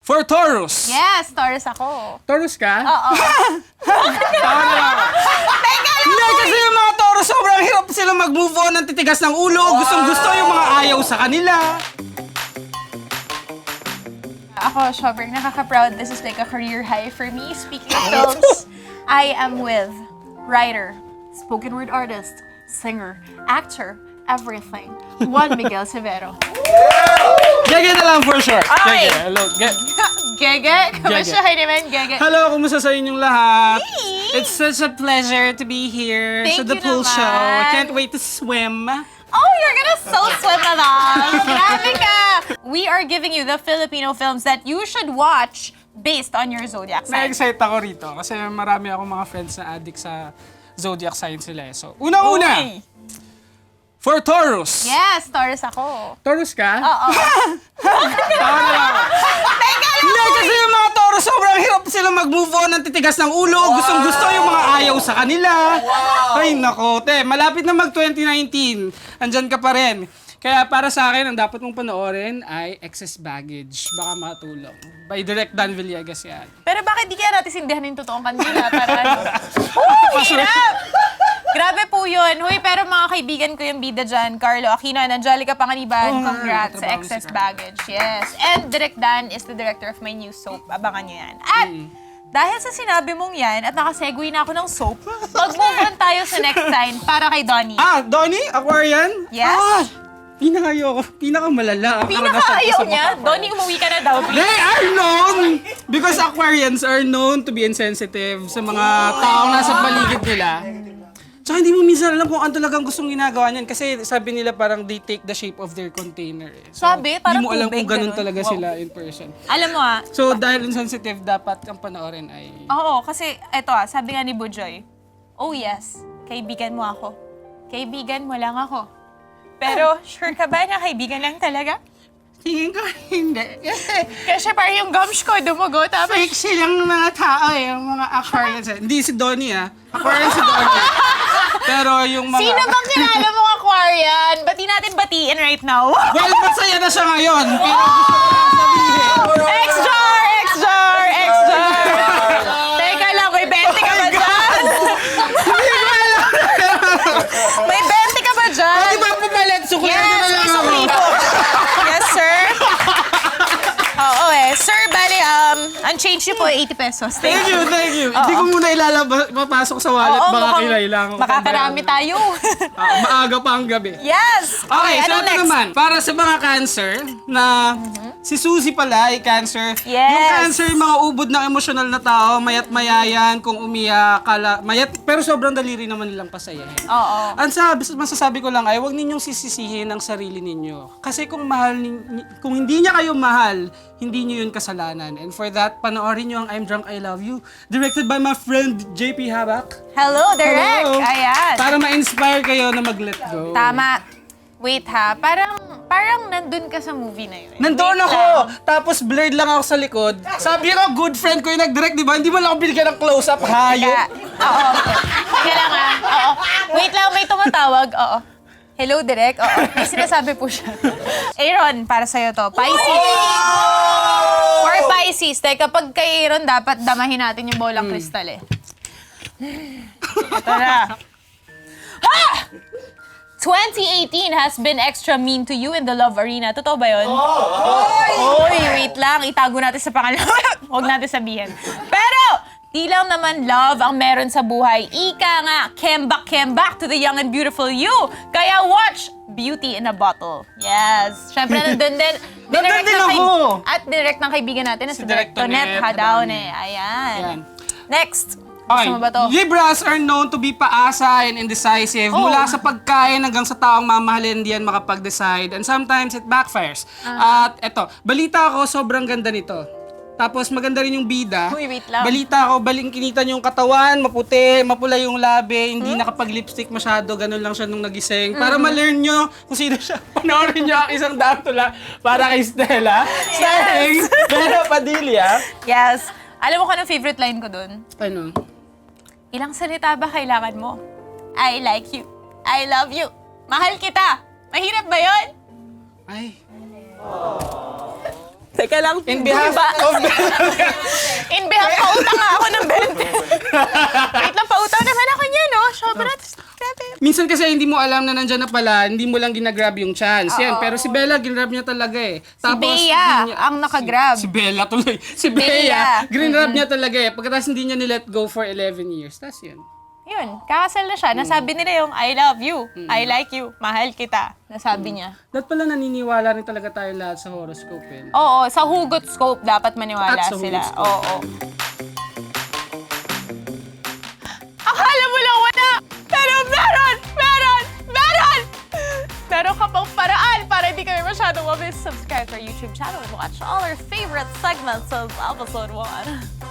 For Taurus. Yes, Taurus ako. Taurus ka? Oo. Tama na lang. Hindi, kasi yung mga Taurus, sobrang hirap sila mag-move on ng titigas ng ulo. Gustong-gusto yung mga ayaw sa kanila. Ako, sobrang nakaka-proud. This is like a career high for me. Speaking of films, I am with writer, spoken word artist, singer, actor, everything. Juan Miguel Severo. Gege na lang for short. Ay! Gege, hello. Gege, kamusta kayo naman, Gege? Hello, kumusta sa inyong lahat? Hey! It's such a pleasure to be here Thank sa The you Pool naman. Show. I can't wait to swim. Oh, you're gonna swim na lang. Grabe ka! We are giving you the Filipino films that you should watch based on your zodiac sign. Na-excite ako rito kasi marami akong mga friends na addict sa zodiac sign sila. So, unang-una, Uy. for Taurus. Yes, Taurus ako. Taurus ka? Oo. Tama na lang. Hindi, kasi yung mga Taurus, sobrang hirap sila mag-move on ng titigas ng ulo. Gustong-gusto yung mga ayaw sa kanila. Ay, nako. Te, malapit na mag-2019. Andyan ka pa rin. Kaya para sa akin, ang dapat mong panoorin ay Excess Baggage. Baka makatulong. By Direk Dan Villegas yan. Pero bakit di kaya natin sindihan yung totoong kanila para hirap! Grabe po yun. Huy, pero mga kaibigan ko yung bida dyan, Carlo Aquino and Angelica Panganiban, congrats sa Excess Baggage. Yes. And Direk Dan is the director of my new soap. Abangan nyo yan. At dahil sa sinabi mong yan at nakasegue na ako ng soap, mag-move on tayo sa next sign para kay Donnie. Ah, Donnie? Aquarian? Yes. Ah, pinakaayoko. Pinakamalala. ang karanasan ko Pinaka-ayaw sa niya. mga Donnie, umuwi ka na daw. They are known because Aquarians are known to be insensitive sa mga taong nasa paligid nila. Tsaka hindi mo minsan alam kung ano talagang gustong ginagawa niyan kasi sabi nila parang they take the shape of their container. Eh. So, Sabi, parang hindi mo alam tubig, kung ganun ganun. talaga Wow. sila in person. Alam mo So dahil insensitive, dapat ang panoorin ay... Oo, kasi eto sabi nga ni Bujoy, oh yes, kaibigan mo ako. Kaibigan mo lang ako. Pero sure ka ba na kaibigan lang talaga? Tingin ko hindi. Kasi parang yung gums ko dumugo, tapos Fake silang mga tao eh, yung mga Aquarians. Hindi si Donnie ah. Aquarian si Donnie. Pero yung mga... sino bang kilala mong Aquarian? Bati natin batiin right now. Well, masaya na siya ngayon. Pero gusto ko lang sabihin. X-Jar! X-Jar! X-Jar! Teka lang, may 20 ka ba dyan? May 20 ka ba dyan? Di ba pumalit? Sukulan Yes, na lang may ako. suklito. Yes, sir. Oo eh. Sir, bali, ang change niyo po ay 80 pesos. Thank you, thank you. Hindi ko muna ilalabas, papasok sa wallet, Oo, baka mukhang kinailangan. makakarami tayo. Maaga pa ang gabi. Yes! Okay, so ano ito next? naman, para sa mga cancer, na si Suzy pala ay cancer. Yes. Yung cancer, yung mga ubod ng emosyonal na tao, mayat mayayan, kung umiyak, mayat, pero sobrang daliri naman nilang pasayahin. Oo. Ang masasabi ko lang ay, huwag ninyong sisisihin ang sarili ninyo. Kasi kung kung hindi niya kayo mahal, hindi niyo yun kasalanan. And for that, panoorin niyo ang I'm Drunk, I Love You, directed by my friend JP Habak. Hello, Direk! Hello. Ayan. Para ma-inspire kayo na mag-let go. Tama. Wait ha, parang nandun ka sa movie na yun. Nandoon Wait ako, lang. tapos blurred lang ako sa likod. Sabi ko, good friend ko yung nag-direct, di ba? Hindi mo lang ako binigyan ng close-up, hayop. Oo. Kailangan. Oo. Wait lang, may tumatawag. Oo. Hello, Direk. Oo. May sinasabi po siya. Aaron, para sa'yo to. Pisces. For Pisces, teka, kapag kay Aaron, dapat damahin natin yung bolang kristal eh. Ito na. Ha! 2018 has been extra mean to you in the love arena. Totoo ba yun? Oy, wait lang. Itago natin sa pangalan. Huwag natin sabihin. Pero, di lang naman love ang meron sa buhay. Ika nga, came back to the young and beautiful you. Kaya watch Beauty in a Bottle. Yes. Siyempre, nandun din. Nandun din ako. At direct ng kaibigan natin na si Direk Tonette Tonette Hadaone. Ayan. Ayan. Next. Okay. Gusto mo ba to? Libras are known to be paasa and indecisive. Oh. Mula sa pagkain hanggang sa taong mamahalin, di yan makapag-decide. And sometimes it backfires. At eto, balita ako, sobrang ganda nito. Tapos maganda rin yung bida. Uy, wait lang. Balita ako, balingkinitan yung katawan, maputi, mapula yung labi, hindi nakapag-lipstick masyado, ganun lang siya nung nagising. Para ma-learn nyo kung sino siya. Panoorin nyo ang isang daktula para kay Stella. Starring Vera Padilla. Yes. Alam mo kung anong favorite line ko dun? Ano? Ilang salita ba kailangan mo? I like you. I love you. Mahal kita. Mahirap ba yun? Ay. Teka lang. In behalf of... In behalf, pautang nga ako ng 20. Wait lang, pautang naman ako niya, no? Sobrat. Grabe. Minsan kasi hindi mo alam na nandyan na pala, hindi mo lang ginagrab yung chance. Yan, pero si Bella, ginrab niya talaga eh. Si Bea ang nakagrab. Si Bella tuloy. Si Bea, grinrab niya talaga eh. Pagkatapos hindi niya nilet go for 11 years. Tapos yun. Yun, kakasal na siya. Nasabi nila yung, I love you, I like you, mahal kita. Nasabi niya. Dapat pala naniniwala rin talaga tayo lahat sa horoscope eh. Oo, sa hugot scope dapat maniwala At sa sila. hugot scope. Oo. Akala mo lang wala, pero meron! Meron ka pang paraan para hindi kami masyadong mabis. Subscribe to our YouTube channel and watch all our favorite segments of episode 1.